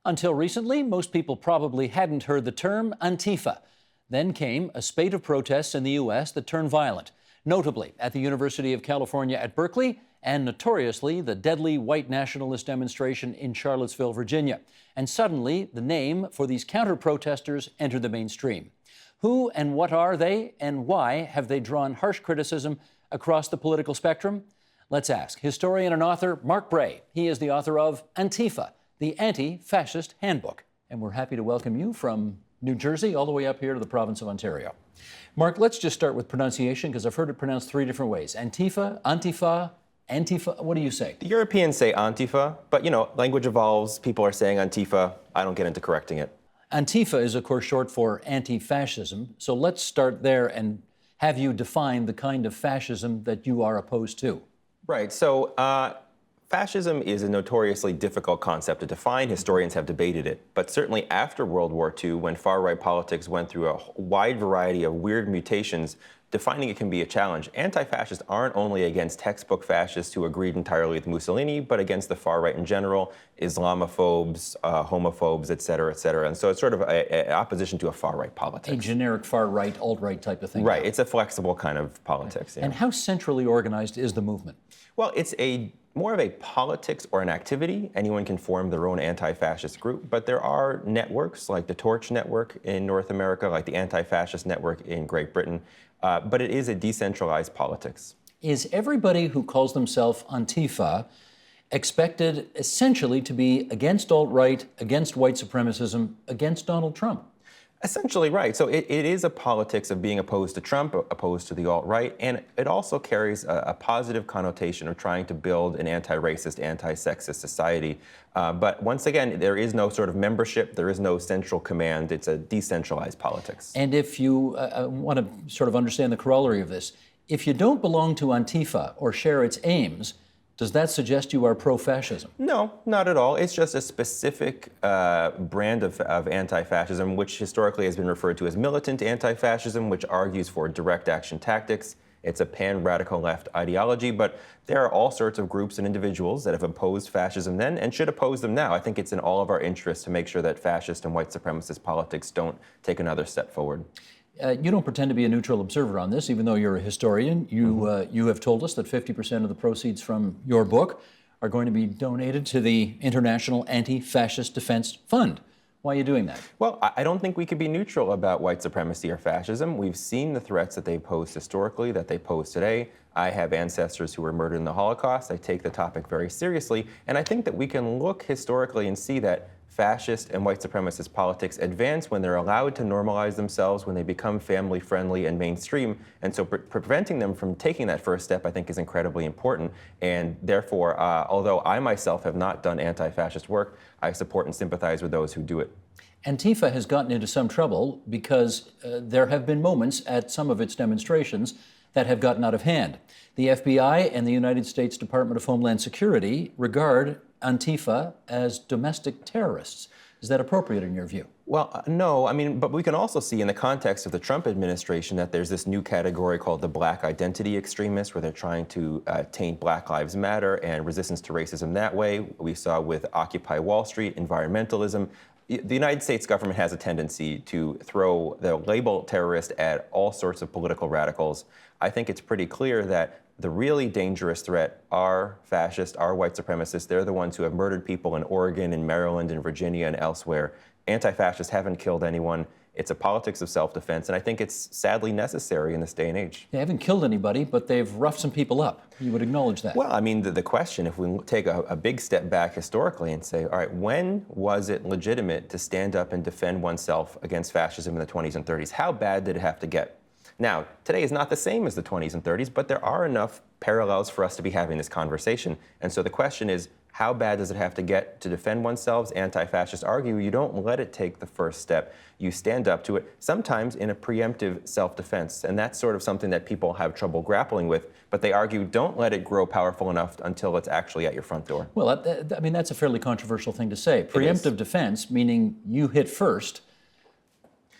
Until recently, most people probably hadn't heard the term Antifa. Then came a spate of protests in the U.S. that turned violent, notably at the University of California at Berkeley and notoriously the deadly white nationalist demonstration in Charlottesville, Virginia. And suddenly, the name for these counter-protesters entered the mainstream. Who and what are they, and why have they drawn harsh criticism across the political spectrum? Let's ask historian and author Mark Bray. He is the author of Antifa, the Anti-Fascist Handbook. And we're happy to welcome you from New Jersey all the way up here to the province of Ontario. Mark, let's just start with pronunciation, because I've heard it pronounced three different ways. Antifa, Antifa, Antifa. What do you say? The Europeans say Antifa, but language evolves. People are saying Antifa. I don't get into correcting it. Antifa is, of course, short for anti-fascism. So let's start there and have you define the kind of fascism that you are opposed to. Right. So fascism is a notoriously difficult concept to define. Historians have debated it. But certainly after World War II, when far-right politics went through a wide variety of weird mutations, defining it can be a challenge. Anti-fascists aren't only against textbook fascists who agreed entirely with Mussolini, but against the far right in general, Islamophobes, homophobes, et cetera, et cetera. And so it's sort of an opposition to a far right politics. A generic far right, alt-right type of thing. Right. It's a flexible kind of politics. Right. Yeah. And how centrally organized is the movement? Well, it's more of a politics or an activity. Anyone can form their own anti-fascist group, but there are networks like the Torch Network in North America, like the Anti-Fascist Network in Great Britain, but it is a decentralized politics. Is everybody who calls themselves Antifa expected essentially to be against alt-right, against white supremacism, against Donald Trump? Essentially, right. So it is a politics of being opposed to Trump, opposed to the alt-right, and it also carries a positive connotation of trying to build an anti-racist, anti-sexist society. But once again, there is no sort of membership, there is no central command. It's a decentralized politics. And if you want to sort of understand the corollary of this, if you don't belong to Antifa or share its aims, does that suggest you are pro-fascism? No, not at all. It's just a specific brand of anti-fascism, which historically has been referred to as militant anti-fascism, which argues for direct action tactics. It's a pan-radical left ideology, but there are all sorts of groups and individuals that have opposed fascism then and should oppose them now. I think it's in all of our interests to make sure that fascist and white supremacist politics don't take another step forward. You don't pretend to be a neutral observer on this, even though you're a historian. You have told us that 50% of the proceeds from your book are going to be donated to the International Anti-Fascist Defense Fund. Why are you doing that? Well, I don't think we could be neutral about white supremacy or fascism. We've seen the threats that they posed historically, that they pose today. I have ancestors who were murdered in the Holocaust. I take the topic very seriously. And I think that we can look historically and see that fascist and white supremacist politics advance when they're allowed to normalize themselves, when they become family-friendly and mainstream. And so preventing them from taking that first step, I think, is incredibly important. And therefore, although I myself have not done anti-fascist work, I support and sympathize with those who do it. Antifa has gotten into some trouble because there have been moments at some of its demonstrations that have gotten out of hand. The FBI and the United States Department of Homeland Security regard Antifa as domestic terrorists. Is that appropriate in your view? Well, no. But we can also see in the context of the Trump administration that there's this new category called the black identity extremists, where they're trying to taint Black Lives Matter and resistance to racism that way. We saw with Occupy Wall Street, environmentalism. The United States government has a tendency to throw the label terrorist at all sorts of political radicals. I think it's pretty clear that the really dangerous threat are fascists, are white supremacists. They're the ones who have murdered people in Oregon and Maryland and Virginia and elsewhere. Anti-fascists haven't killed anyone. It's a politics of self-defense, and I think it's sadly necessary in this day and age. They haven't killed anybody, but they've roughed some people up. You would acknowledge that. Well, the question, if we take a big step back historically and say, all right, when was it legitimate to stand up and defend oneself against fascism in the 20s and 30s? How bad did it have to get? Now, today is not the same as the 20s and 30s, but there are enough parallels for us to be having this conversation. And so the question is, how bad does it have to get to defend oneself? Anti-fascists argue you don't let it take the first step. You stand up to it, sometimes in a preemptive self-defense. And that's sort of something that people have trouble grappling with. But they argue don't let it grow powerful enough until it's actually at your front door. Well, that's a fairly controversial thing to say. Preemptive defense, meaning you hit first.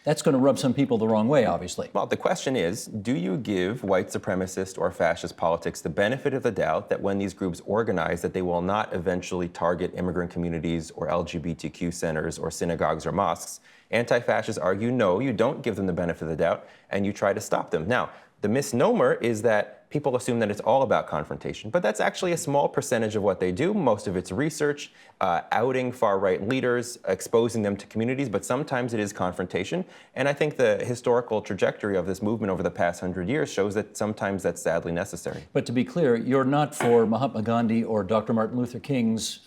That's going to rub some people the wrong way, obviously. Well, the question is, do you give white supremacist or fascist politics the benefit of the doubt that when these groups organize that they will not eventually target immigrant communities or LGBTQ centers or synagogues or mosques? Anti-fascists argue, no, you don't give them the benefit of the doubt, and you try to stop them. Now, the misnomer is that people assume that it's all about confrontation, but that's actually a small percentage of what they do. Most of it's research, outing far-right leaders, exposing them to communities, but sometimes it is confrontation. And I think the historical trajectory of this movement over the past 100 years shows that sometimes that's sadly necessary. But to be clear, you're not for Mahatma Gandhi or Dr. Martin Luther King's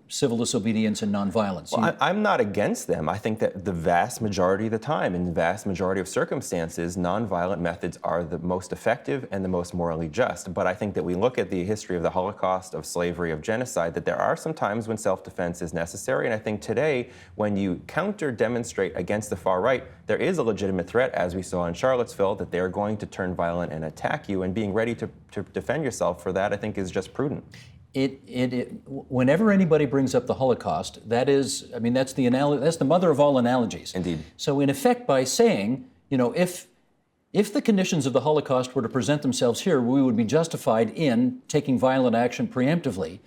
civil disobedience and nonviolence. Well, I'm not against them. I think that the vast majority of the time, in the vast majority of circumstances, nonviolent methods are the most effective and the most morally just. But I think that we look at the history of the Holocaust, of slavery, of genocide, that there are some times when self-defense is necessary. And I think today, when you counter-demonstrate against the far right, there is a legitimate threat, as we saw in Charlottesville, that they're going to turn violent and attack you. And being ready to defend yourself for that, I think, is just prudent. Whenever anybody brings up the Holocaust, that is, I mean, that's the mother of all analogies. Indeed. So in effect, by saying, you know, if the conditions of the Holocaust were to present themselves here, we would be justified in taking violent action preemptively.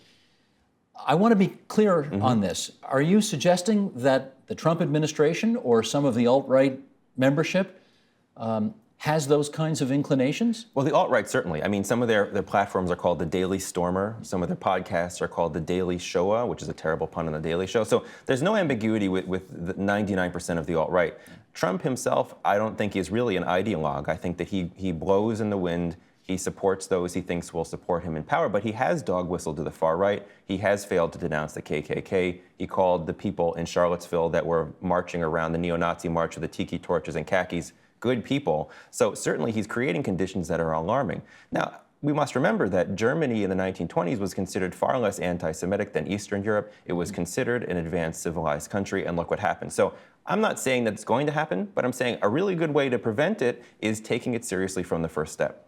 I want to be clear on this. Are you suggesting that the Trump administration or some of the alt-right membership has those kinds of inclinations? Well, the alt-right certainly. I mean, some of their platforms are called the Daily Stormer. Some of their podcasts are called the Daily Shoah, which is a terrible pun on the Daily Show. So there's no ambiguity with the 99% of the alt-right. Trump himself, I don't think is really an ideologue. I think that he blows in the wind. He supports those he thinks will support him in power, but he has dog-whistled to the far right. He has failed to denounce the KKK. He called the people in Charlottesville that were marching around the neo-Nazi march with the tiki torches and khakis good people. So certainly he's creating conditions that are alarming. Now, we must remember that Germany in the 1920s was considered far less anti-Semitic than Eastern Europe. It was considered an advanced civilized country, and look what happened. So I'm not saying that it's going to happen, but I'm saying a really good way to prevent it is taking it seriously from the first step.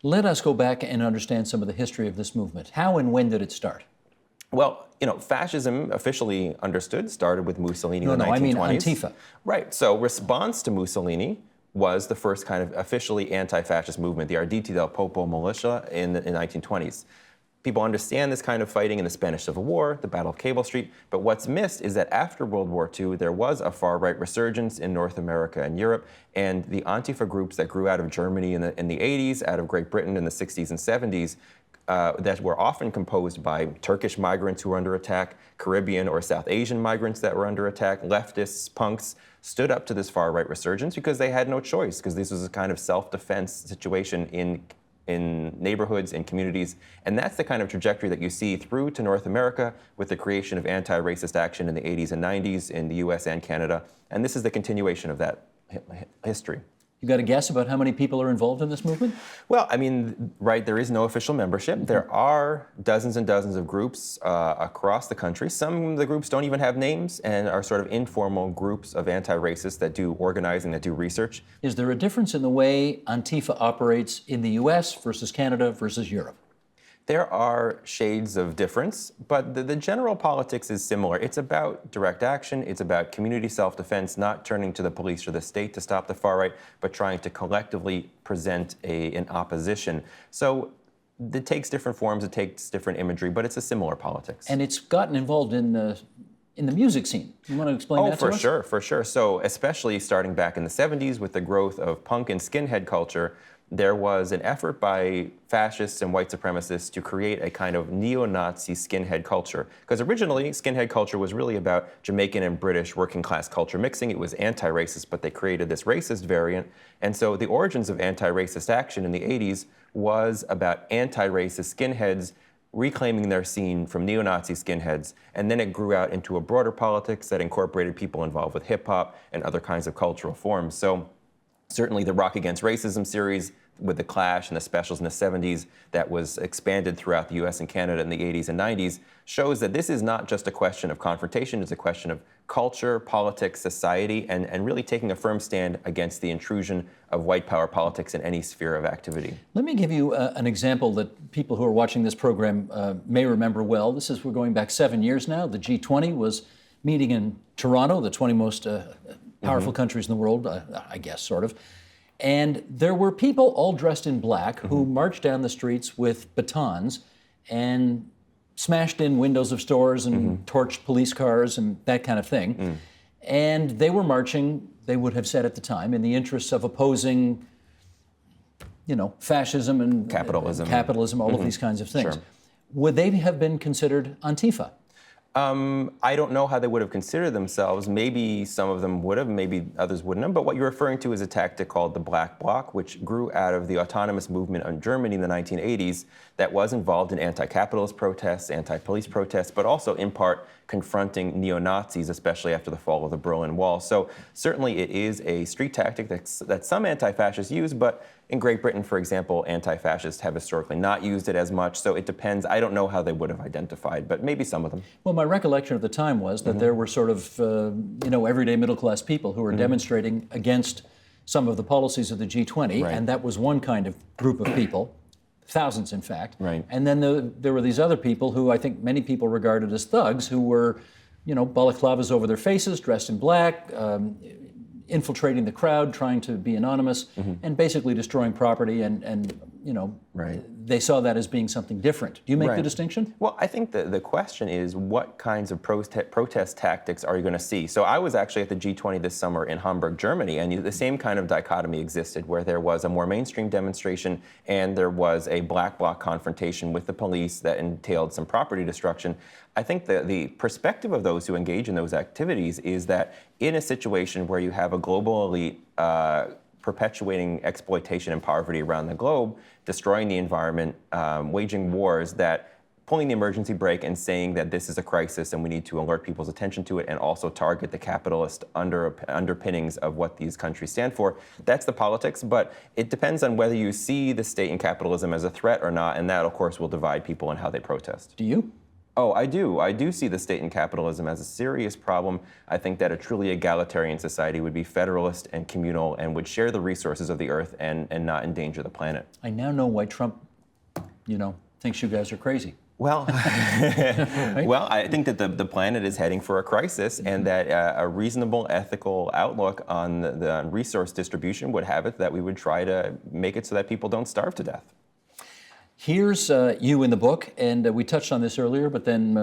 Let us go back and understand some of the history of this movement. How and when did it start? Well, you know, fascism, officially understood, started with Mussolini in the 1920s. I mean Antifa. Right. So response to Mussolini was the first kind of officially anti-fascist movement, the Arditi del Popolo militia in the 1920s. People understand this kind of fighting in the Spanish Civil War, the Battle of Cable Street, but what's missed is that after World War II, there was a far-right resurgence in North America and Europe, and the Antifa groups that grew out of Germany in the 80s, out of Great Britain in the 60s and 70s, that were often composed by Turkish migrants who were under attack, Caribbean or South Asian migrants that were under attack, leftists, punks, stood up to this far-right resurgence because they had no choice, because this was a kind of self-defense situation in neighborhoods and communities. And that's the kind of trajectory that you see through to North America with the creation of anti-racist action in the 80s and 90s in the US and Canada. And this is the continuation of that history. You got a guess about how many people are involved in this movement? Well, I mean, right, there is no official membership. There are dozens and dozens of groups across the country. Some of the groups don't even have names and are sort of informal groups of anti-racists that do organizing, that do research. Is there a difference in the way Antifa operates in the US versus Canada versus Europe? There are shades of difference, but the general politics is similar. It's about direct action. It's about community self-defense, not turning to the police or the state to stop the far right, but trying to collectively present an opposition. So it takes different forms, it takes different imagery, but it's a similar politics. And it's gotten involved in the music scene. You want to explain that to us? Oh, for sure. So especially starting back in the 70s with the growth of punk and skinhead culture, there was an effort by fascists and white supremacists to create a kind of neo-Nazi skinhead culture. Because originally, skinhead culture was really about Jamaican and British working class culture mixing. It was anti-racist, but they created this racist variant. And so the origins of anti-racist action in the 80s was about anti-racist skinheads reclaiming their scene from neo-Nazi skinheads, and then it grew out into a broader politics that incorporated people involved with hip-hop and other kinds of cultural forms. So certainly the Rock Against Racism series with The Clash and the Specials in the 70s that was expanded throughout the US and Canada in the 80s and 90s shows that this is not just a question of confrontation, it's a question of culture, politics, society, and really taking a firm stand against the intrusion of white power politics in any sphere of activity. Let me give you an example that people who are watching this program may remember well. We're going back 7 years now. The G20 was meeting in Toronto, the 20 most powerful countries in the world, I guess, sort of. And there were people all dressed in black who marched down the streets with batons and smashed in windows of stores and torched police cars and that kind of thing. And they were marching, they would have said at the time, in the interests of opposing, fascism and capitalism, all of these kinds of things. Sure. Would they have been considered Antifa? I don't know how they would have considered themselves. Maybe some of them would have, maybe others wouldn't have. But what you're referring to is a tactic called the Black Bloc, which grew out of the autonomous movement in Germany in the 1980s that was involved in anti-capitalist protests, anti-police protests, but also in part confronting neo-Nazis, especially after the fall of the Berlin Wall. So certainly it is a street tactic that some anti-fascists use, but in Great Britain, for example, anti-fascists have historically not used it as much, so it depends. I don't know how they would have identified, but maybe some of them. Well, my recollection at the time was that there were sort of, everyday middle-class people who were demonstrating against some of the policies of the G20, and that was one kind of group of people, thousands in fact. Right. And then there were these other people who I think many people regarded as thugs who were, balaclavas over their faces, dressed in black, infiltrating the crowd, trying to be anonymous, and basically destroying property, and they saw that as being something different. Do you make the distinction? Well, I think the question is, what kinds of protest tactics are you going to see? So I was actually at the G20 this summer in Hamburg, Germany, and the same kind of dichotomy existed, where there was a more mainstream demonstration and there was a black bloc confrontation with the police that entailed some property destruction. I think the perspective of those who engage in those activities is that in a situation where you have a global elite perpetuating exploitation and poverty around the globe, destroying the environment, waging wars, that pulling the emergency brake and saying that this is a crisis and we need to alert people's attention to it and also target the capitalist underpinnings of what these countries stand for. That's the politics, but it depends on whether you see the state and capitalism as a threat or not, and that, of course, will divide people in how they protest. Do you? Oh, I do. I do see the state and capitalism as a serious problem. I think that a truly egalitarian society would be federalist and communal and would share the resources of the earth and not endanger the planet. I now know why Trump, thinks you guys are crazy. Well, well, I think that the planet is heading for a crisis, and that a reasonable ethical outlook on the resource distribution would have it that we would try to make it so that people don't starve to death. Here's you in the book, and we touched on this earlier, but then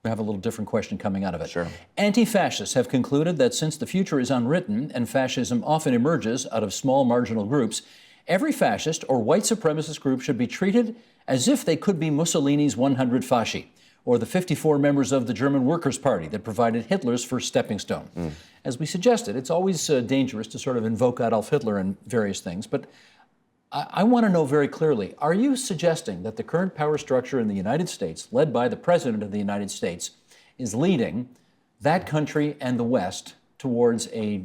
we have a little different question coming out of it. Sure. Anti-fascists have concluded that since the future is unwritten and fascism often emerges out of small marginal groups, every fascist or white supremacist group should be treated as if they could be Mussolini's 100 fasci, or the 54 members of the German Workers' Party that provided Hitler's first stepping stone. As we suggested, it's always dangerous to sort of invoke Adolf Hitler and various things, but I want to know very clearly, are you suggesting that the current power structure in the United States, led by the President of the United States, is leading that country and the West towards a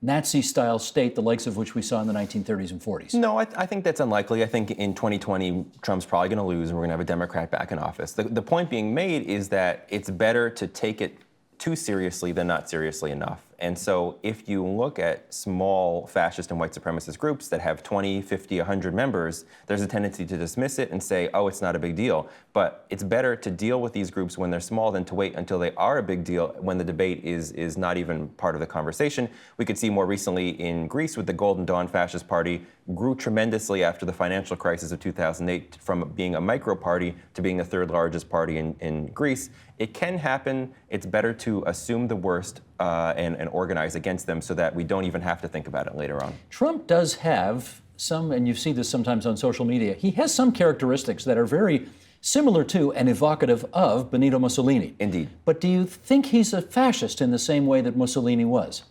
Nazi-style state, the likes of which we saw in the 1930s and 40s? No, I think that's unlikely. I think in 2020, Trump's probably going to lose and we're going to have a Democrat back in office. The point being made is that it's better to take it too seriously than not seriously enough. And so if you look at small fascist and white supremacist groups that have 20, 50, 100 members, there's a tendency to dismiss it and say, oh, it's not a big deal. But it's better to deal with these groups when they're small than to wait until they are a big deal when the debate is not even part of the conversation. We could see more recently in Greece with the Golden Dawn Fascist Party grew tremendously after the financial crisis of 2008 from being a micro party to being the third largest party in Greece. It can happen. It's better to assume the worst and organize against them so that we don't even have to think about it later on. Trump does have some, and you see this sometimes on social media, he has some characteristics that are very similar to and evocative of Benito Mussolini. Indeed. But do you think he's a fascist in the same way that Mussolini was?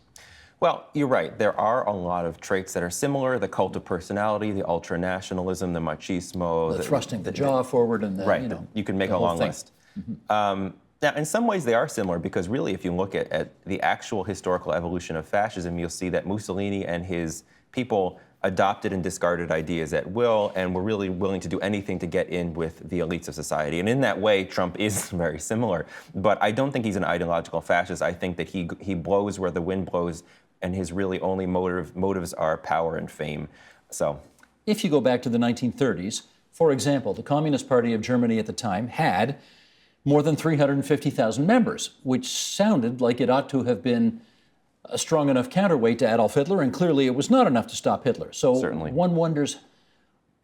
Well, you're right. There are a lot of traits that are similar. The cult of personality, the ultra-nationalism, the machismo. The thrusting the jaw forward and the, right. You can make a long list. Now, in some ways, they are similar because really, if you look at the actual historical evolution of fascism, you'll see that Mussolini and his people adopted and discarded ideas at will and were really willing to do anything to get in with the elites of society. And in that way, Trump is very similar. But I don't think he's an ideological fascist. I think that he blows where the wind blows, and his really only motives are power and fame. So, if you go back to the 1930s, for example, the Communist Party of Germany at the time had more than 350,000 members, which sounded like it ought to have been a strong enough counterweight to Adolf Hitler, and clearly it was not enough to stop Hitler. So Certainly. one wonders,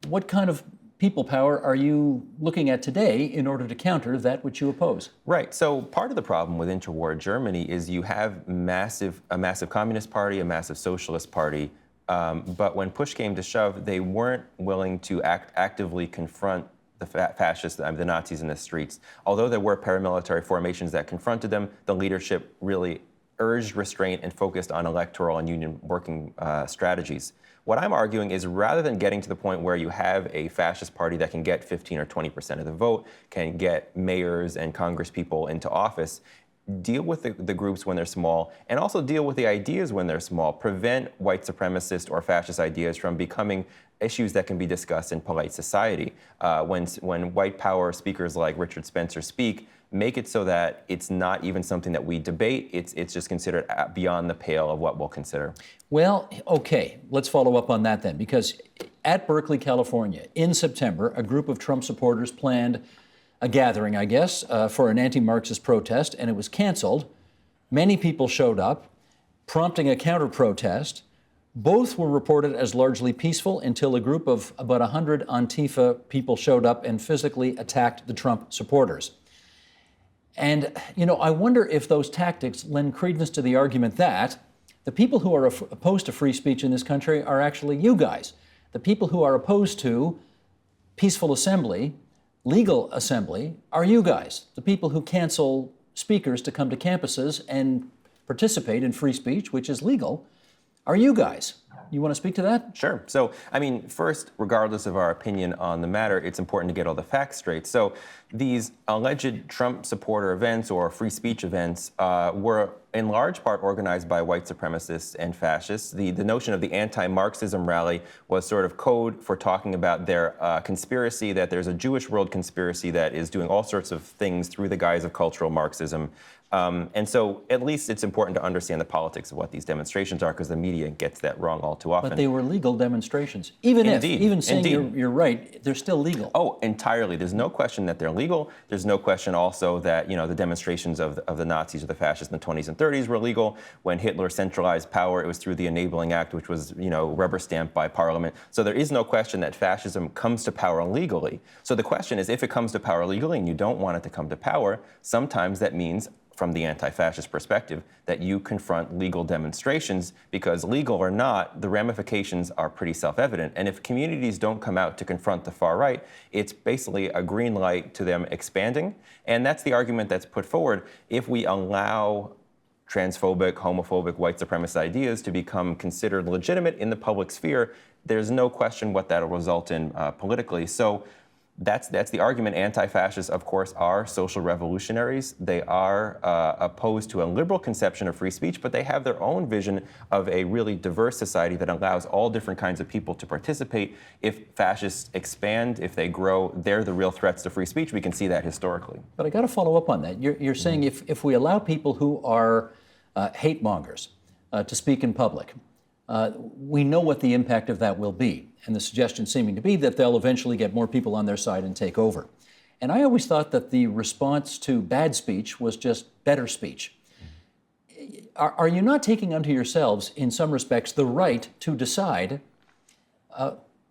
what kind of people power are you looking at today in order to counter that which you oppose? Right. So part of the problem with interwar Germany is you have a massive communist party, a massive socialist party, but when push came to shove, they weren't willing to actively confront the fascists, the Nazis in the streets. Although there were paramilitary formations that confronted them, the leadership really urged restraint and focused on electoral and union working strategies. What I'm arguing is rather than getting to the point where you have a fascist party that can get 15 or 20% of the vote, can get mayors and congresspeople into office, deal with the groups when they're small, and also deal with the ideas when they're small. Prevent white supremacist or fascist ideas from becoming issues that can be discussed in polite society. When white power speakers like Richard Spencer speak, make it so that it's not even something that we debate. It's just considered beyond the pale of what we'll consider. Well, okay, let's follow up on that then, because at Berkeley, California, in September, a group of Trump supporters planned a gathering, I guess, for an anti-Marxist protest, and it was canceled. Many people showed up, prompting a counter-protest. Both were reported as largely peaceful until a group of about 100 Antifa people showed up and physically attacked the Trump supporters. And, you know, I wonder if those tactics lend credence to the argument that the people who are opposed to free speech in this country are actually you guys. The people who are opposed to peaceful assembly, legal assembly, are you guys. The people who cancel speakers to come to campuses and participate in free speech, which is legal, are you guys. You want to speak to that? Sure. So, I mean, first, regardless of our opinion on the matter, it's important to get all the facts straight. So these alleged Trump supporter events or free speech events were in large part organized by white supremacists and fascists. The notion of the anti-Marxism rally was sort of code for talking about their conspiracy, that there's a Jewish world conspiracy that is doing all sorts of things through the guise of cultural Marxism. And so at least it's important to understand the politics of what these demonstrations are, because the media gets that wrong all too often. But they were legal demonstrations. Even saying you're right, they're still legal. Oh, entirely. There's no question that they're legal. There's no question also that, you know, the demonstrations of the Nazis or the fascists in the 20s and 30s were legal. When Hitler centralized power, it was through the Enabling Act, which was, you know, rubber stamped by Parliament. So there is no question that fascism comes to power legally. So the question is, if it comes to power legally and you don't want it to come to power, sometimes that means, from the anti-fascist perspective, that you confront legal demonstrations, because legal or not, the ramifications are pretty self-evident. And if communities don't come out to confront the far right, it's basically a green light to them expanding. And that's the argument that's put forward. If we allow transphobic, homophobic, white supremacist ideas to become considered legitimate in the public sphere, there's no question what that'll result in politically. So that's the argument. Anti-fascists, of course, are social revolutionaries. They are opposed to a liberal conception of free speech, but they have their own vision of a really diverse society that allows all different kinds of people to participate. If fascists expand, if they grow, they're the real threats to free speech. We can see that historically. But I got to follow up on that. You're saying if we allow people who are hate mongers to speak in public, we know what the impact of that will be. And the suggestion seeming to be that they'll eventually get more people on their side and take over. And I always thought that the response to bad speech was just better speech. Are you not taking unto yourselves, in some respects, the right to decide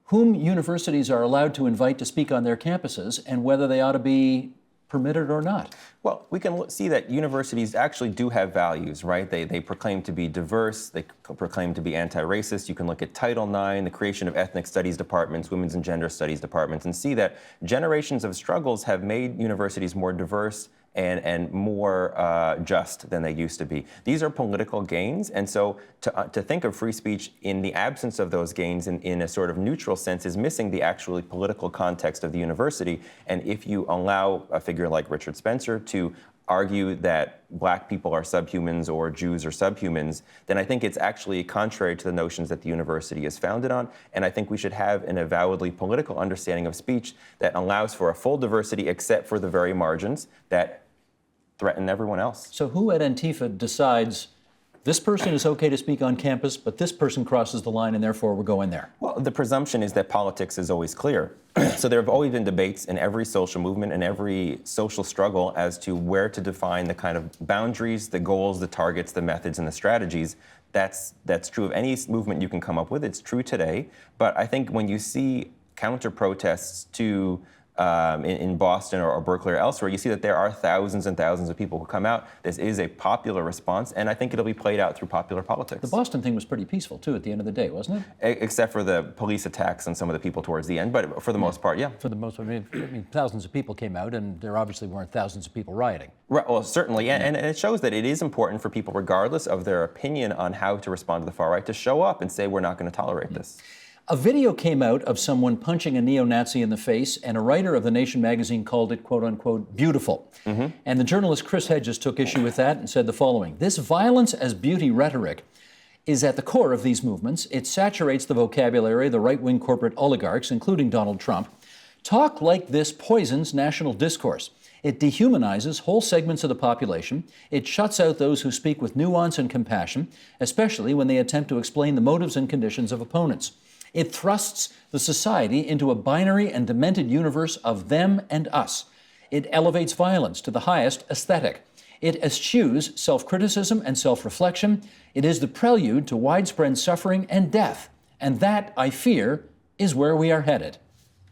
whom universities are allowed to invite to speak on their campuses and whether they ought to be permitted or not? Well, we can see that universities actually do have values, right? They proclaim to be diverse, they proclaim to be anti-racist. You can look at Title IX, the creation of ethnic studies departments, women's and gender studies departments, and see that generations of struggles have made universities more diverse and more just than they used to be. These are political gains, and so to think of free speech in the absence of those gains in a sort of neutral sense is missing the actually political context of the university. And if you allow a figure like Richard Spencer to argue that black people are subhumans or Jews are subhumans, then I think it's actually contrary to the notions that the university is founded on. And I think we should have an avowedly political understanding of speech that allows for a full diversity except for the very margins that threaten everyone else. So who at Antifa decides this person is okay to speak on campus, but this person crosses the line and therefore we're going there? Well, the presumption is that politics is always clear. So there have always been debates in every social movement and every social struggle as to where to define the kind of boundaries, the goals, the targets, the methods, and the strategies. That's true of any movement you can come up with. It's true today. But I think when you see counter protests to in Boston or Berkeley or elsewhere, you see that there are thousands and thousands of people who come out. This is a popular response, and I think it'll be played out through popular politics. The Boston thing was pretty peaceful, too, at the end of the day, wasn't it? Except for the police attacks on some of the people towards the end, but for the most part, yeah. For the most part, I mean, thousands of people came out, and there obviously weren't thousands of people rioting. Right, well, certainly, and it shows that it is important for people, regardless of their opinion on how to respond to the far right, to show up and say, we're not going to tolerate this. A video came out of someone punching a neo-Nazi in the face, and a writer of The Nation magazine called it, quote-unquote, beautiful. And the journalist Chris Hedges took issue with that and said the following: "This violence as beauty rhetoric is at the core of these movements. It saturates the vocabulary of the right-wing corporate oligarchs, including Donald Trump. Talk like this poisons national discourse. It dehumanizes whole segments of the population. It shuts out those who speak with nuance and compassion, especially when they attempt to explain the motives and conditions of opponents. It thrusts the society into a binary and demented universe of them and us. It elevates violence to the highest aesthetic. It eschews self-criticism and self-reflection. It is the prelude to widespread suffering and death. And that, I fear, is where we are headed."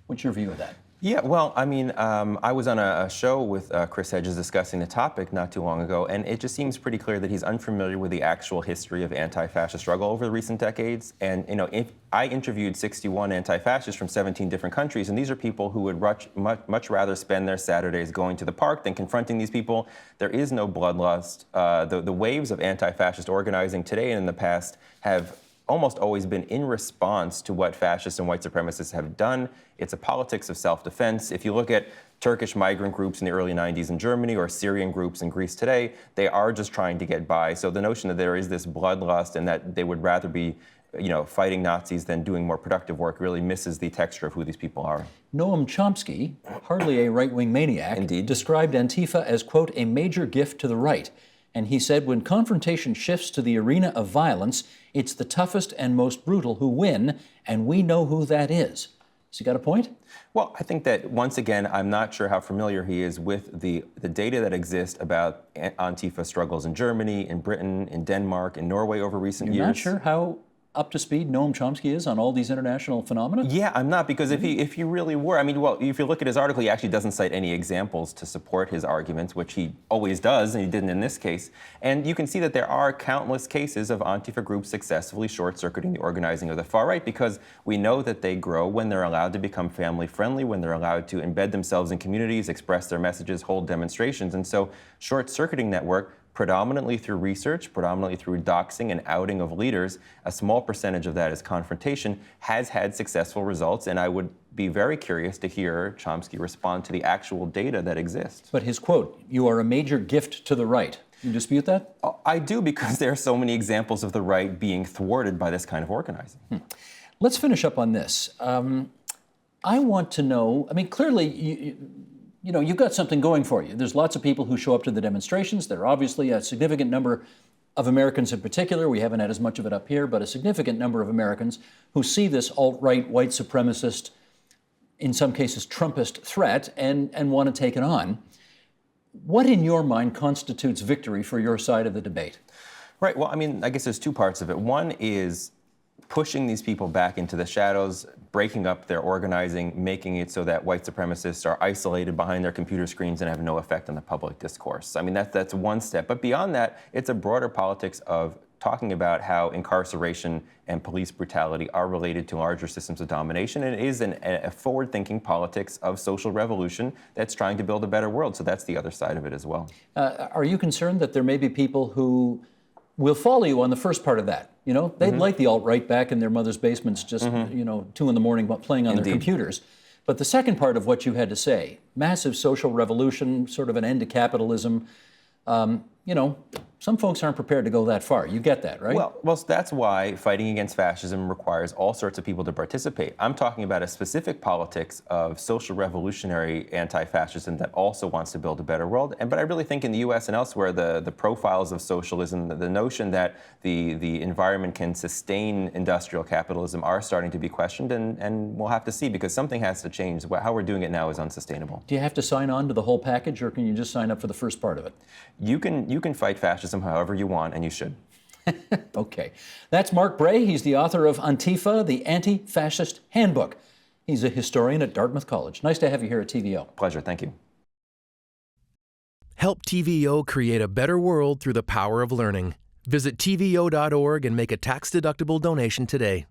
What's your view of that? Yeah, well, I mean, I was on a show with Chris Hedges discussing the topic not too long ago, and it just seems pretty clear that he's unfamiliar with the actual history of anti-fascist struggle over the recent decades. And, you know, if I interviewed 61 anti-fascists from 17 different countries, and these are people who would much rather spend their Saturdays going to the park than confronting these people. There is no bloodlust. The waves of anti-fascist organizing today and in the past have almost always been in response to what fascists and white supremacists have done. It's a politics of self-defense. If you look at Turkish migrant groups in the early 90s in Germany or Syrian groups in Greece today, they are just trying to get by. So the notion that there is this bloodlust and that they would rather be, you know, fighting Nazis than doing more productive work really misses the texture of who these people are. Noam Chomsky, hardly a right-wing maniac, Indeed, described Antifa as, quote, a major gift to the right. And he said, when confrontation shifts to the arena of violence, it's the toughest and most brutal who win, and we know who that is. Has he got a point? Well, I think that, once again, I'm not sure how familiar he is with the data that exists about Antifa struggles in Germany, in Britain, in Denmark, in Norway over recent years. You're not sure how up to speed Noam Chomsky is on all these international phenomena? Yeah, I'm not, because if you really were, I mean, well, if you look at his article, he actually doesn't cite any examples to support his arguments, which he always does, and he didn't in this case. And you can see that there are countless cases of Antifa groups successfully short-circuiting the organizing of the far right, because we know that they grow when they're allowed to become family-friendly, when they're allowed to embed themselves in communities, express their messages, hold demonstrations. And so short-circuiting that work, predominantly through research, predominantly through doxing and outing of leaders, a small percentage of that is confrontation, has had successful results. And I would be very curious to hear Chomsky respond to the actual data that exists. But his quote, "You are a major gift to the right." You dispute that? I do, because there are so many examples of the right being thwarted by this kind of organizing. Let's finish up on this. I want to know, I mean, clearly, you know, you've got something going for you. There's lots of people who show up to the demonstrations. There are obviously a significant number of Americans in particular. We haven't had as much of it up here, but a significant number of Americans who see this alt-right, white supremacist, in some cases Trumpist threat and want to take it on. What in your mind constitutes victory for your side of the debate? Right, well, I mean, I guess there's two parts of it. One is pushing these people back into the shadows, breaking up their organizing, making it so that white supremacists are isolated behind their computer screens and have no effect on the public discourse. I mean, that's one step. But beyond that, it's a broader politics of talking about how incarceration and police brutality are related to larger systems of domination. And it is a forward-thinking politics of social revolution that's trying to build a better world. So that's the other side of it as well. Are you concerned that there may be people who will follow you on the first part of that? You know, they'd like the alt-right back in their mother's basements just, you know, 2 a.m. playing on their computers. But the second part of what you had to say, massive social revolution, sort of an end to capitalism, you know, Some folks aren't prepared to go that far. You get that, right? Well, that's why fighting against fascism requires all sorts of people to participate. I'm talking about a specific politics of social revolutionary anti-fascism that also wants to build a better world. But I really think in the U.S. and elsewhere, the profiles of socialism, the notion that the environment can sustain industrial capitalism are starting to be questioned, and we'll have to see, because something has to change. How we're doing it now is unsustainable. Do you have to sign on to the whole package, or can you just sign up for the first part of it? You can fight fascism however you want, and you should. Okay. That's Mark Bray. He's the author of Antifa, the Anti-Fascist Handbook. He's a historian at Dartmouth College. Nice to have you here at TVO. Pleasure. Thank you. Help TVO create a better world through the power of learning. Visit TVO.org and make a tax-deductible donation today.